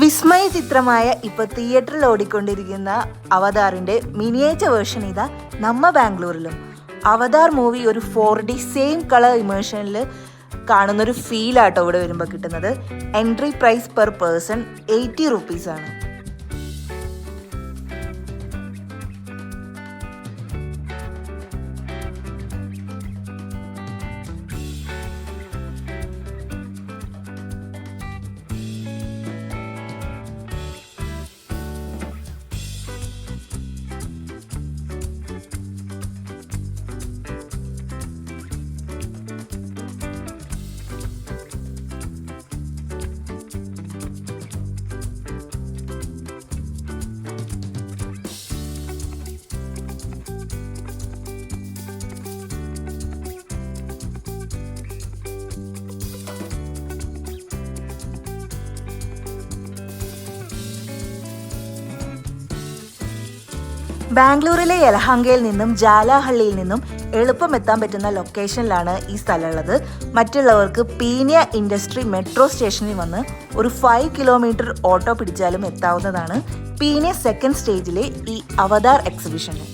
വിസ്മയ ചിത്രമായ ഇപ്പോൾ തിയേറ്ററിൽ ഓടിക്കൊണ്ടിരിക്കുന്ന അവതാറിൻ്റെ മിനിയേച്ചർ വേർഷൻ ഇതാ നമ്മ ബാംഗ്ലൂരിലും. അവതാർ മൂവി ഒരു 4D സെയിം കളർ ഇമേഷനിൽ കാണുന്നൊരു ഫീലാട്ടോ ഇവിടെ വരുമ്പോൾ കിട്ടുന്നത്. എൻട്രി പ്രൈസ് പെർ പേഴ്സൺ 80 റുപ്പീസാണ്. ബാംഗ്ലൂരിലെ യലഹങ്കയിൽ നിന്നും ജാലാഹള്ളിയിൽ നിന്നും എളുപ്പം എത്താൻ പറ്റുന്ന ലൊക്കേഷനിലാണ് ഈ സ്ഥലമുള്ളത്. മറ്റുള്ളവർക്ക് പീനിയ ഇൻഡസ്ട്രി മെട്രോ സ്റ്റേഷനിൽ വന്ന് ഒരു 5 കിലോമീറ്റർ ഓട്ടോ പിടിച്ചാലും എത്താവുന്നതാണ് പീനിയ സെക്കൻഡ് സ്റ്റേജിലെ ഈ അവതാർ എക്സിബിഷന്.